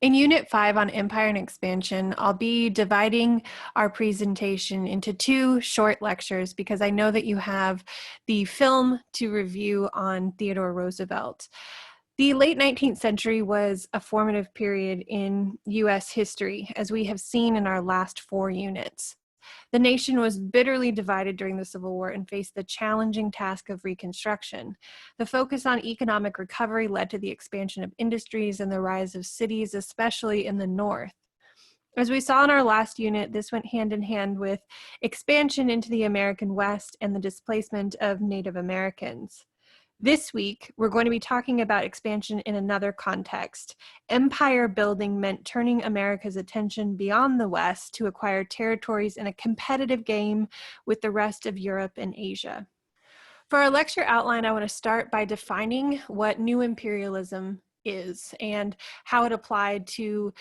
In Unit 5 on Empire and Expansion, I'll be dividing our presentation into two short lectures because I know that you have the film to review on Theodore Roosevelt. The late 19th century was a formative period in US history, as we have seen in our last 4 units. The nation was bitterly divided during the Civil War and faced the challenging task of Reconstruction. The focus on economic recovery led to the expansion of industries and the rise of cities, especially in the North. As we saw in our last unit, this went hand in hand with expansion into the American West and the displacement of Native Americans. This week, we're going to be talking about expansion in another context. Empire building meant turning America's attention beyond the West to acquire territories in a competitive game with the rest of Europe and Asia. For our lecture outline, I want to start by defining what new imperialism is and how it applied to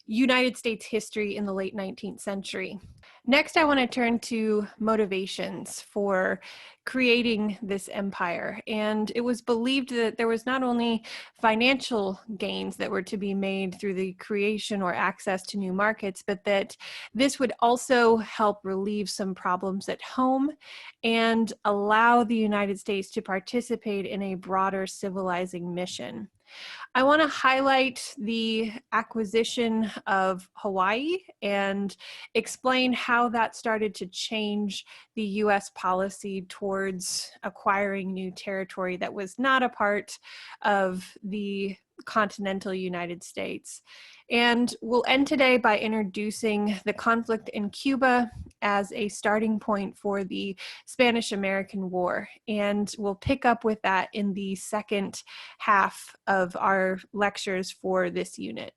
United States history in the late 19th century. Next, I want to turn to motivations for creating this empire. And it was believed that there was not only financial gains that were to be made through the creation or access to new markets, but that this would also help relieve some problems at home and allow the United States to participate in a broader civilizing mission. I want to highlight the acquisition of Hawaii and explain how that started to change the US policy towards acquiring new territory that was not a part of the continental United States. And we'll end today by introducing the conflict in Cuba as a starting point for the Spanish-American War. And we'll pick up with that in the second half of our lectures for this unit.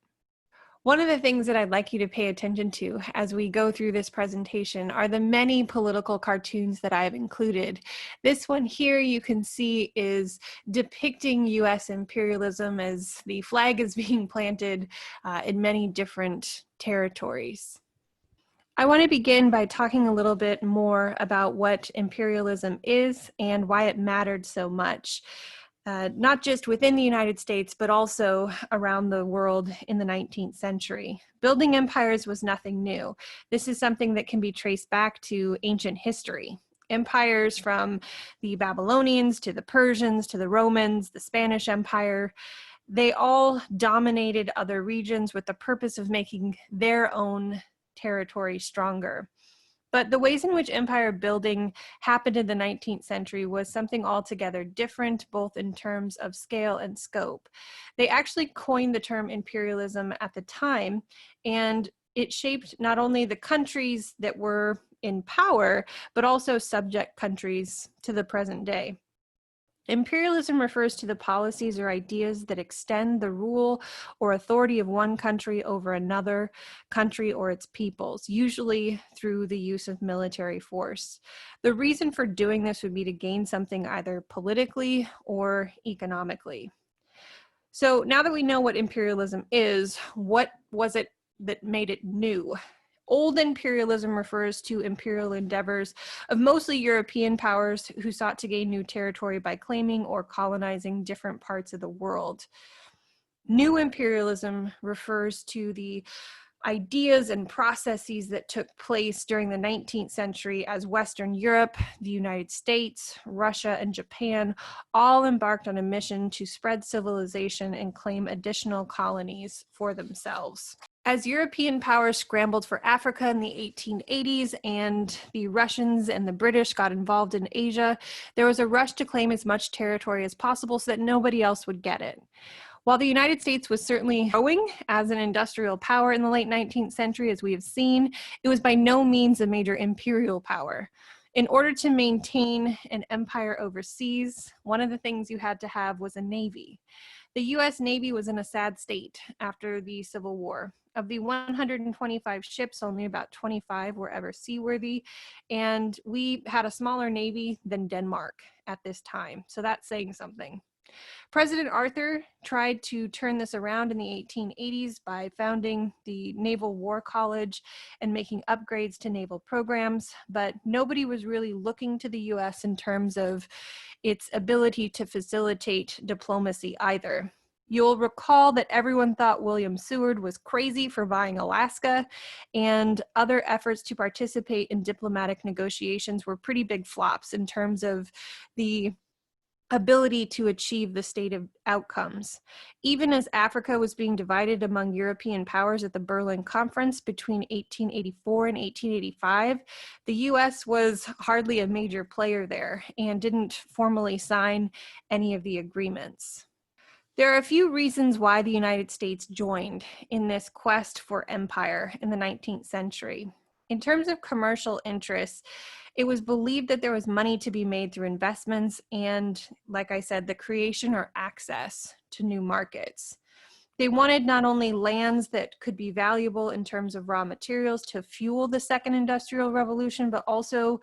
One of the things that I'd like you to pay attention to as we go through this presentation are the many political cartoons that I've included. This one here you can see is depicting US imperialism as the flag is being planted in many different territories. I want to begin by talking a little bit more about what imperialism is and why it mattered so much. Not just within the United States, but also around the world in the 19th century. Building empires was nothing new. This is something that can be traced back to ancient history. Empires from the Babylonians to the Persians to the Romans, the Spanish Empire, they all dominated other regions with the purpose of making their own territory stronger. But the ways in which empire building happened in the 19th century was something altogether different, both in terms of scale and scope. They actually coined the term imperialism at the time, and it shaped not only the countries that were in power, but also subject countries to the present day. Imperialism refers to the policies or ideas that extend the rule or authority of one country over another country or its peoples, usually through the use of military force. The reason for doing this would be to gain something either politically or economically. So now that we know what imperialism is, what was it that made it new? Old imperialism refers to imperial endeavors of mostly European powers who sought to gain new territory by claiming or colonizing different parts of the world. New imperialism refers to the ideas and processes that took place during the 19th century as Western Europe, the United States, Russia, and Japan all embarked on a mission to spread civilization and claim additional colonies for themselves. As European powers scrambled for Africa in the 1880s and the Russians and the British got involved in Asia, there was a rush to claim as much territory as possible so that nobody else would get it. While the United States was certainly growing as an industrial power in the late 19th century, as we have seen, it was by no means a major imperial power. In order to maintain an empire overseas, one of the things you had to have was a navy. The US Navy was in a sad state after the Civil War. Of the 125 ships, only about 25 were ever seaworthy, and we had a smaller navy than Denmark at this time, so that's saying something. President Arthur tried to turn this around in the 1880s by founding the Naval War College and making upgrades to naval programs, but nobody was really looking to the US in terms of its ability to facilitate diplomacy either. You'll recall that everyone thought William Seward was crazy for buying Alaska, and other efforts to participate in diplomatic negotiations were pretty big flops in terms of the ability to achieve the stated outcomes. Even as Africa was being divided among European powers at the Berlin Conference between 1884 and 1885, the US was hardly a major player there and didn't formally sign any of the agreements. There are a few reasons why the United States joined in this quest for empire in the 19th century. In terms of commercial interests, it was believed that there was money to be made through investments and, like I said, the creation or access to new markets. They wanted not only lands that could be valuable in terms of raw materials to fuel the second industrial revolution, but also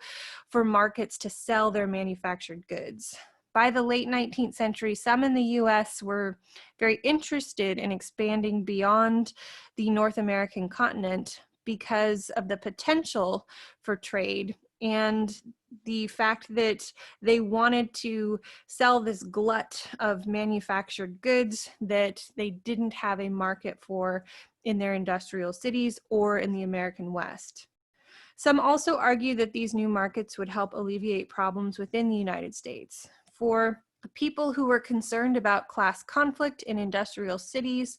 for markets to sell their manufactured goods. By the late 19th century, some in the US were very interested in expanding beyond the North American continent because of the potential for trade and the fact that they wanted to sell this glut of manufactured goods that they didn't have a market for in their industrial cities or in the American West. Some also argue that these new markets would help alleviate problems within the United States. For people who were concerned about class conflict in industrial cities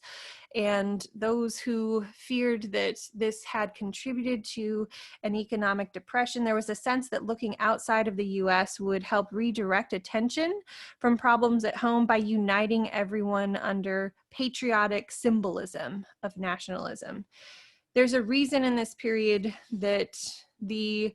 and those who feared that this had contributed to an economic depression, there was a sense that looking outside of the US would help redirect attention from problems at home by uniting everyone under patriotic symbolism of nationalism. There's a reason in this period that the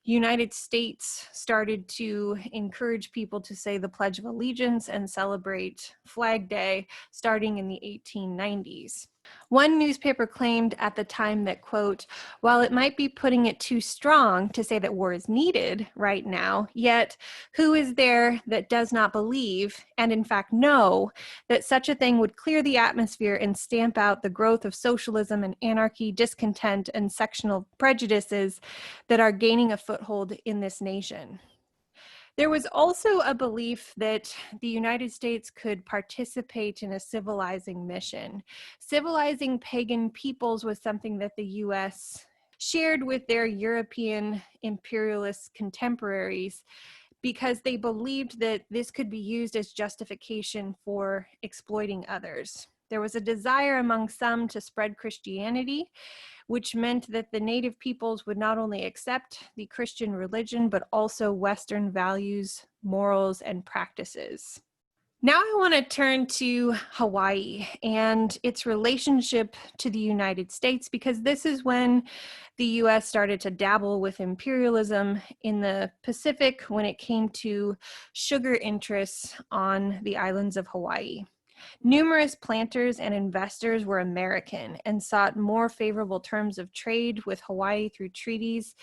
United States started to encourage people to say the Pledge of Allegiance and celebrate Flag Day starting in the 1890s. One newspaper claimed at the time that, quote, while it might be putting it too strong to say that war is needed right now, yet who is there that does not believe, and in fact know, that such a thing would clear the atmosphere and stamp out the growth of socialism and anarchy, discontent, and sectional prejudices that are gaining a foothold in this nation. There was also a belief that the United States could participate in a civilizing mission. Civilizing pagan peoples was something that the US shared with their European imperialist contemporaries because they believed that this could be used as justification for exploiting others. There was a desire among some to spread Christianity, which meant that the native peoples would not only accept the Christian religion, but also Western values, morals, and practices. Now I want to turn to Hawaii and its relationship to the United States, because this is when the US started to dabble with imperialism in the Pacific when it came to sugar interests on the islands of Hawaii. Numerous planters and investors were American and sought more favorable terms of trade with Hawaii through treaties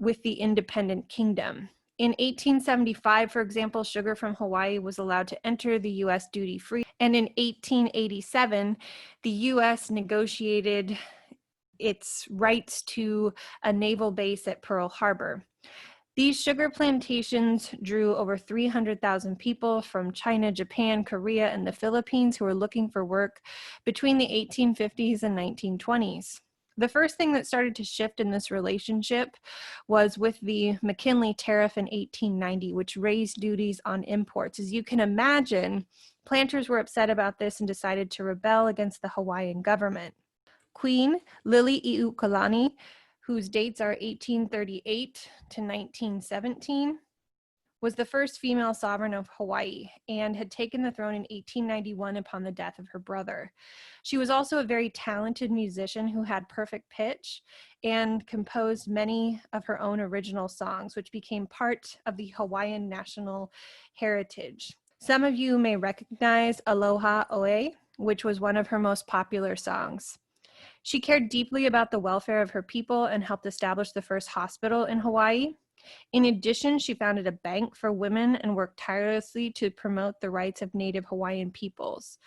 with the independent kingdom. In 1875, for example, sugar from Hawaii was allowed to enter the US duty-free, and in 1887, the US negotiated its rights to a naval base at Pearl Harbor. These sugar plantations drew over 300,000 people from China, Japan, Korea, and the Philippines who were looking for work between the 1850s and 1920s. The first thing that started to shift in this relationship was with the McKinley Tariff in 1890, which raised duties on imports. As you can imagine, planters were upset about this and decided to rebel against the Hawaiian government. Queen Liliuokalani, whose dates are 1838 to 1917, was the first female sovereign of Hawaii and had taken the throne in 1891 upon the death of her brother. She was also a very talented musician who had perfect pitch and composed many of her own original songs, which became part of the Hawaiian national heritage. Some of you may recognize Aloha Oe, which was one of her most popular songs. She cared deeply about the welfare of her people and helped establish the first hospital in Hawaii. In addition, she founded a bank for women and worked tirelessly to promote the rights of Native Hawaiian peoples.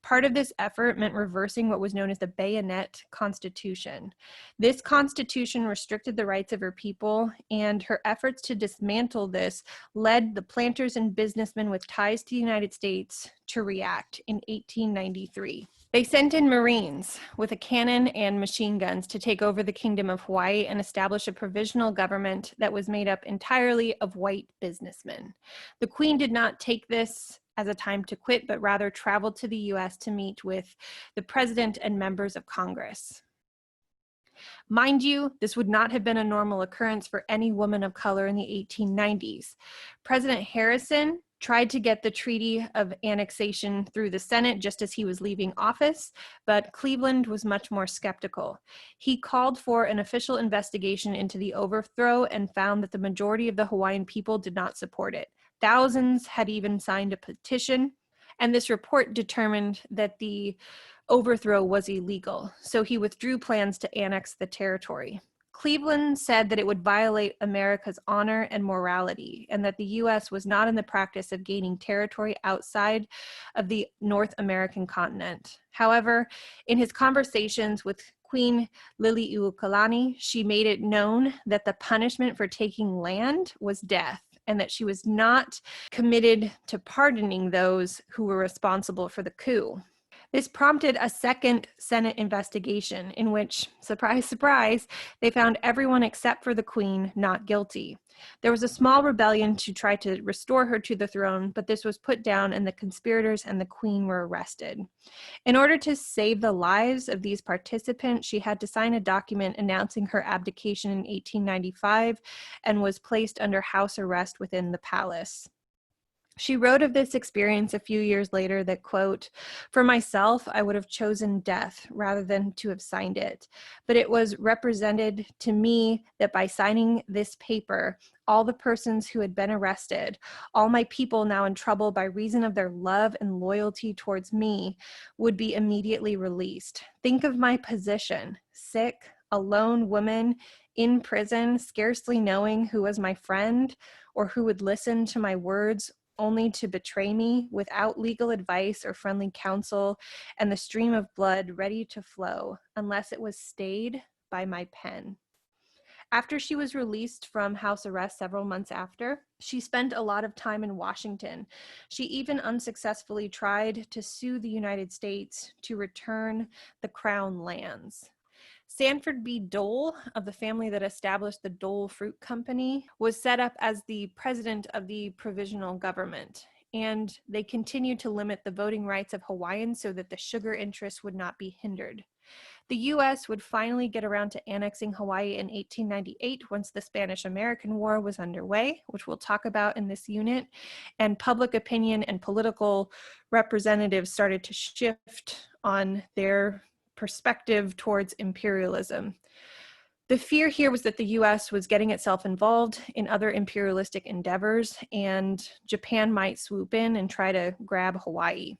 Part of this effort meant reversing what was known as the Bayonet Constitution. This constitution restricted the rights of her people, and her efforts to dismantle this led the planters and businessmen with ties to the United States to react in 1893. They sent in Marines with a cannon and machine guns to take over the Kingdom of Hawaii and establish a provisional government that was made up entirely of white businessmen. The Queen did not take this as a time to quit, but rather traveled to the US to meet with the president and members of Congress. Mind you, this would not have been a normal occurrence for any woman of color in the 1890s. President Harrison tried to get the Treaty of Annexation through the Senate just as he was leaving office, but Cleveland was much more skeptical. He called for an official investigation into the overthrow and found that the majority of the Hawaiian people did not support it. Thousands had even signed a petition, and this report determined that the overthrow was illegal, so he withdrew plans to annex the territory. Cleveland said that it would violate America's honor and morality, and that the U.S. was not in the practice of gaining territory outside of the North American continent. However, in his conversations with Queen Liliuokalani, she made it known that the punishment for taking land was death, and that she was not committed to pardoning those who were responsible for the coup. This prompted a second Senate investigation in which, surprise, surprise, they found everyone except for the Queen not guilty. There was a small rebellion to try to restore her to the throne, but this was put down and the conspirators and the Queen were arrested. In order to save the lives of these participants, she had to sign a document announcing her abdication in 1895 and was placed under house arrest within the palace. She wrote of this experience a few years later that, quote, "For myself, I would have chosen death rather than to have signed it. But it was represented to me that by signing this paper, all the persons who had been arrested, all my people now in trouble by reason of their love and loyalty towards me, would be immediately released. Think of my position, sick, a lone woman, in prison, scarcely knowing who was my friend or who would listen to my words only to betray me, without legal advice or friendly counsel, and the stream of blood ready to flow, unless it was stayed by my pen." After she was released from house arrest several months after, she spent a lot of time in Washington. She even unsuccessfully tried to sue the United States to return the Crown lands. Sanford B. Dole, of the family that established the Dole Fruit Company, was set up as the president of the provisional government, and they continued to limit the voting rights of Hawaiians so that the sugar interests would not be hindered. The U.S. would finally get around to annexing Hawaii in 1898 once the Spanish-American War was underway, which we'll talk about in this unit, and public opinion and political representatives started to shift on their perspective towards imperialism. The fear here was that the US was getting itself involved in other imperialistic endeavors, and Japan might swoop in and try to grab Hawaii.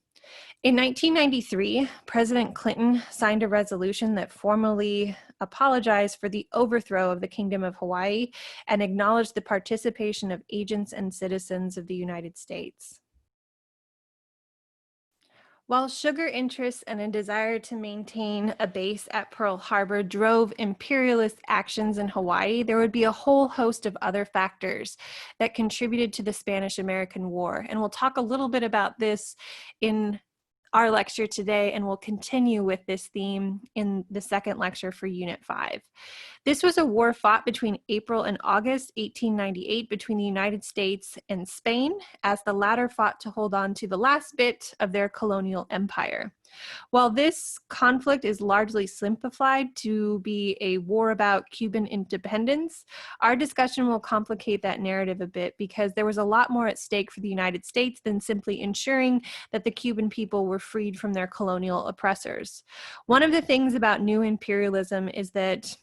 In 1993, President Clinton signed a resolution that formally apologized for the overthrow of the Kingdom of Hawaii and acknowledged the participation of agents and citizens of the United States. While sugar interests and a desire to maintain a base at Pearl Harbor drove imperialist actions in Hawaii, there would be a whole host of other factors that contributed to the Spanish-American War. And we'll talk a little bit about this in our lecture today, and we'll continue with this theme in the second lecture for Unit 5. This was a war fought between April and August 1898 between the United States and Spain, as the latter fought to hold on to the last bit of their colonial empire. While this conflict is largely simplified to be a war about Cuban independence, our discussion will complicate that narrative a bit because there was a lot more at stake for the United States than simply ensuring that the Cuban people were freed from their colonial oppressors. One of the things about new imperialism is that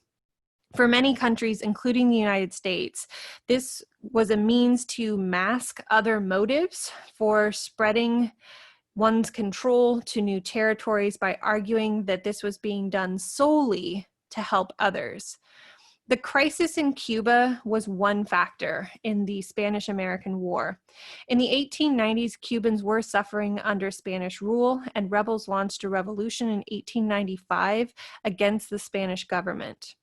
for many countries, including the United States, this was a means to mask other motives for spreading one's control to new territories by arguing that this was being done solely to help others. The crisis in Cuba was one factor in the Spanish-American War. In the 1890s, Cubans were suffering under Spanish rule, and rebels launched a revolution in 1895 against the Spanish government.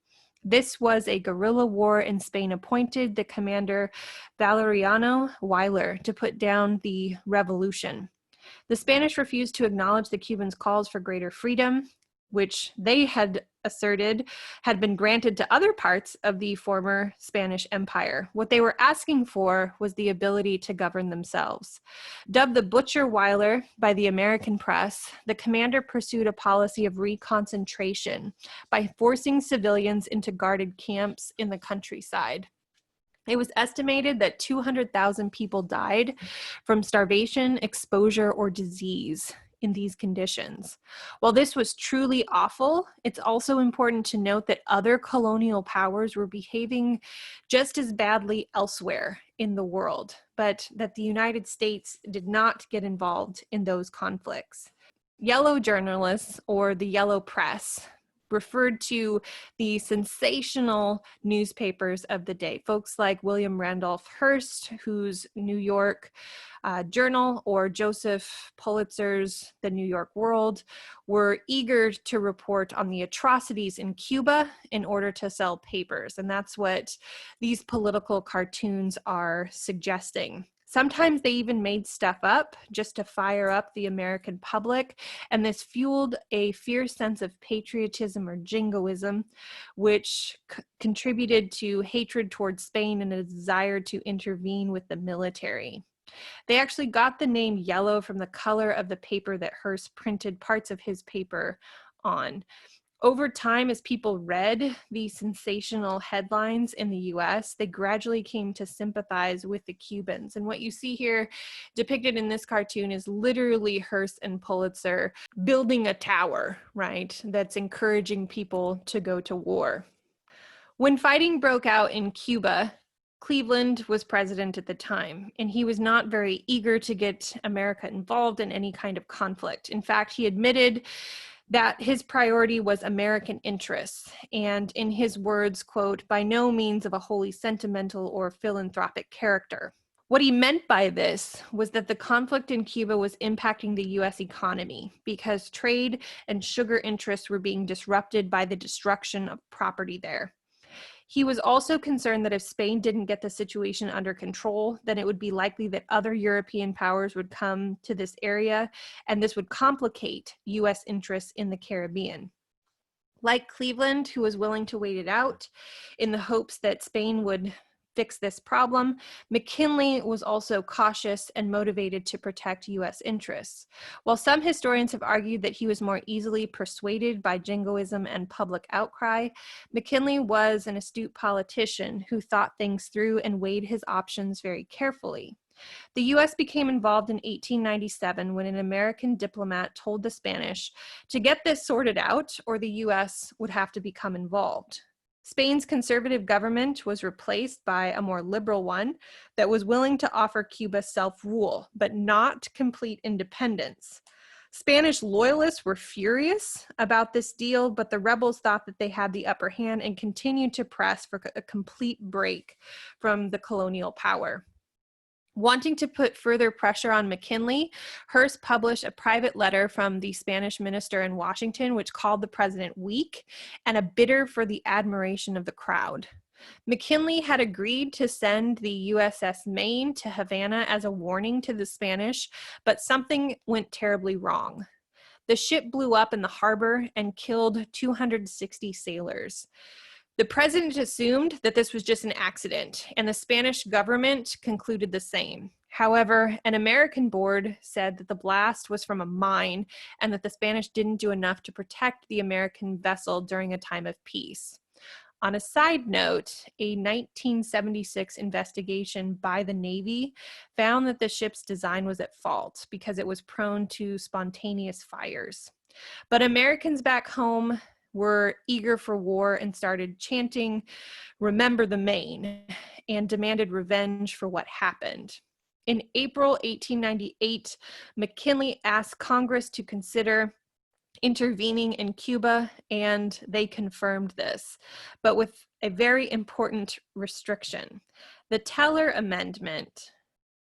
This was a guerrilla war, and Spain appointed the commander Valeriano Weyler to put down the revolution. The Spanish refused to acknowledge the Cubans' calls for greater freedom, which they had asserted had been granted to other parts of the former Spanish Empire. What they were asking for was the ability to govern themselves. Dubbed the Butcher Weyler by the American press, the commander pursued a policy of reconcentration by forcing civilians into guarded camps in the countryside. It was estimated that 200,000 people died from starvation, exposure, or disease in these conditions. While this was truly awful, it's also important to note that other colonial powers were behaving just as badly elsewhere in the world, but that the United States did not get involved in those conflicts. Yellow journalists, or the yellow press, referred to the sensational newspapers of the day. Folks like William Randolph Hearst, whose New York Journal, or Joseph Pulitzer's The New York World, were eager to report on the atrocities in Cuba in order to sell papers. And that's what these political cartoons are suggesting. Sometimes they even made stuff up just to fire up the American public, and this fueled a fierce sense of patriotism or jingoism, which contributed to hatred towards Spain and a desire to intervene with the military. They actually got the name yellow from the color of the paper that Hearst printed parts of his paper on. Over time, as people read these sensational headlines in the US, they gradually came to sympathize with the Cubans. And what you see here depicted in this cartoon is literally Hearst and Pulitzer building a tower, right, that's encouraging people to go to war. When fighting broke out in Cuba, Cleveland was president at the time, and he was not very eager to get America involved in any kind of conflict. In fact, he admitted that his priority was American interests, and in his words, quote, "by no means of a wholly sentimental or philanthropic character." What he meant by this was that the conflict in Cuba was impacting the US economy because trade and sugar interests were being disrupted by the destruction of property there. He was also concerned that if Spain didn't get the situation under control, then it would be likely that other European powers would come to this area, and this would complicate US interests in the Caribbean. Like Cleveland, who was willing to wait it out in the hopes that Spain would fix this problem, McKinley was also cautious and motivated to protect US interests. While some historians have argued that he was more easily persuaded by jingoism and public outcry, McKinley was an astute politician who thought things through and weighed his options very carefully. The US became involved in 1897 when an American diplomat told the Spanish to get this sorted out or the US would have to become involved. Spain's conservative government was replaced by a more liberal one that was willing to offer Cuba self-rule, but not complete independence. Spanish loyalists were furious about this deal, but the rebels thought that they had the upper hand and continued to press for a complete break from the colonial power. Wanting to put further pressure on McKinley, Hearst published a private letter from the Spanish minister in Washington, which called the president weak and a bidder for the admiration of the crowd. McKinley had agreed to send the USS Maine to Havana as a warning to the Spanish, but something went terribly wrong. The ship blew up in the harbor and killed 260 sailors. The president assumed that this was just an accident, and the Spanish government concluded the same. However, an American board said that the blast was from a mine and that the Spanish didn't do enough to protect the American vessel during a time of peace. On a side note, a 1976 investigation by the Navy found that the ship's design was at fault because it was prone to spontaneous fires. But Americans back home were eager for war and started chanting, "Remember the Maine," and demanded revenge for what happened. In April 1898, McKinley asked Congress to consider intervening in Cuba, and they confirmed this, but with a very important restriction. The Teller Amendment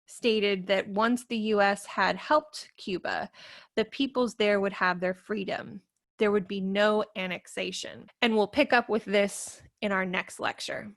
stated that once the US had helped Cuba, the peoples there would have their freedom. There would be no annexation. And we'll pick up with this in our next lecture.